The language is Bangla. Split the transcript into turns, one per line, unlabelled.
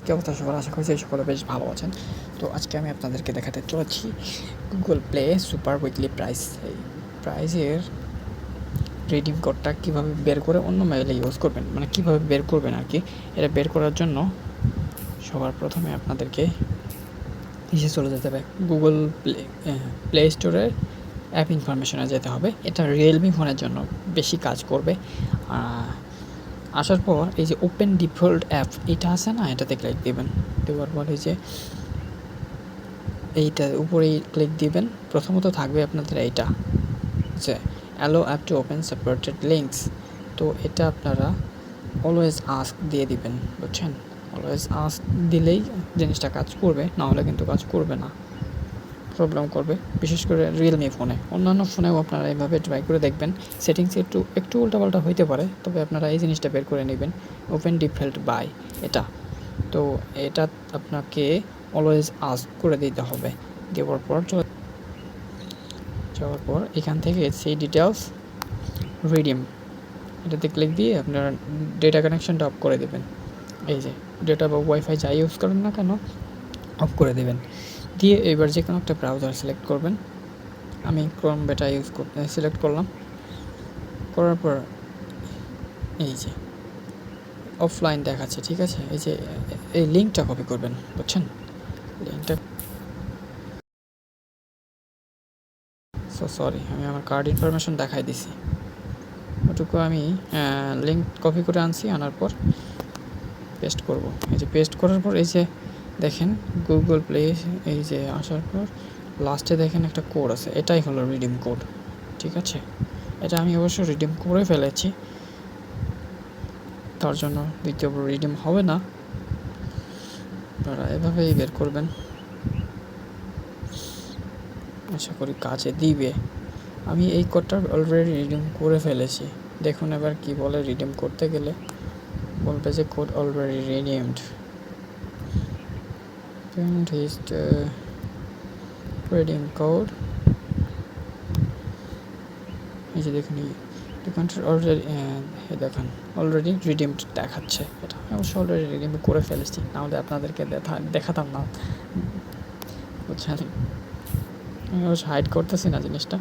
কি অবস্থা সবার? আশা করছি সকলে বেশ ভালো আছেন। তো আজকে আমি আপনাদেরকে দেখাতে চলেছি Google play super weekly price. এই প্রাইজের রিডিম কোডটা কীভাবে বের করে অন্য মেইলে ইউজ করবেন, মানে কীভাবে বের করবেন আর কি। এটা বের করার জন্য সবার প্রথমে আপনাদেরকে চলে যেতে হবে গুগল প্লে স্টোরের অ্যাপ ইনফরমেশনে যেতে হবে। এটা রিয়েলমি ফোনের জন্য বেশি কাজ করবে। আসার পর এই যে ওপেন ডিফল্ট অ্যাপ এটা আছে না, এটাতে ক্লিক দেবেন। দেওয়ার পর এই যে এইটা উপরেই ক্লিক দিবেন। প্রথমত থাকবে আপনাদের এইটা যে allow app to open separated links. তো এটা আপনারা অলওয়েজ আস্ক দিয়ে দিবেন, বুঝছেন? অলওয়েজ আস্ক দিলেই জিনিসটা কাজ করবে, নাহলে কিন্তু কাজ করবে না, প্রবলেম করবে, বিশেষ করে রিয়েলমি ফোনে। অন্যান্য ফোনেও আপনারা এইভাবে ট্রাই করে দেখবেন। সেটিংস একটু উল্টাপাল্টা হইতে পারে, তবে আপনারা এই জিনিসটা বের করে নেবেন, ওপেন ডিফল্ট বাই এটা। তো এটা আপনাকে অলওয়েজ আস্ক করে দিতে হবে। দেওয়ার পর যাওয়ার পর এখান থেকে সেই ডিটেলস রিডিম এটাতে ক্লিক দিয়ে আপনারা ডেটা কানেকশনটা অফ করে দেবেন। এই যে ডেটা বা ওয়াইফাই যাই ইউজ করেন না কেন অফ করে দেবেন। দিয়ে এবার যে কোনো একটা ব্রাউজার সিলেক্ট করবেন। আমি ক্রোম বেটা সিলেক্ট করলাম। করার পর এই যে অফলাইন দেখাচ্ছে, ঠিক আছে? এই যে এই লিঙ্কটা কপি করবেন, বুঝছেন? লিঙ্কটা সরি, আমি আমার কার্ড ইনফরমেশন দেখাই দিছি, ওটুকু আমি লিঙ্ক কপি করে আনছি। আনার পর পেস্ট করব। এই যে পেস্ট করার পর এই যে দেখেন গুগল প্লে, এই যে আসার পর লাস্টে দেখেন একটা কোড আছে, এটাই হলো রিডিম কোড, ঠিক আছে? এটা আমি অবশ্য রিডিম করে ফেলেছি, তার জন্য দ্বিতীয়বার রিডিম হবে না। আপনারা এভাবেই বের করবেন, আশা করি কাজে দিবে। আমি এই কোডটা অলরেডি রিডিম করে ফেলেছি। দেখুন এবার কি বলে, রিডিম করতে গেলে বলবে যে code already redeemed, redeem code. এই যে দেখুন অলরেডি দেখুন অলরেডি রিডিমড দেখাচ্ছে। এটা আমি অবশ্য অলরেডি রিডিম করে ফেলেছি, নাহলে আপনাদেরকে দেখাতাম না, বুঝছেন? আমি অবশ্য হাইড করতেছি না জিনিসটা।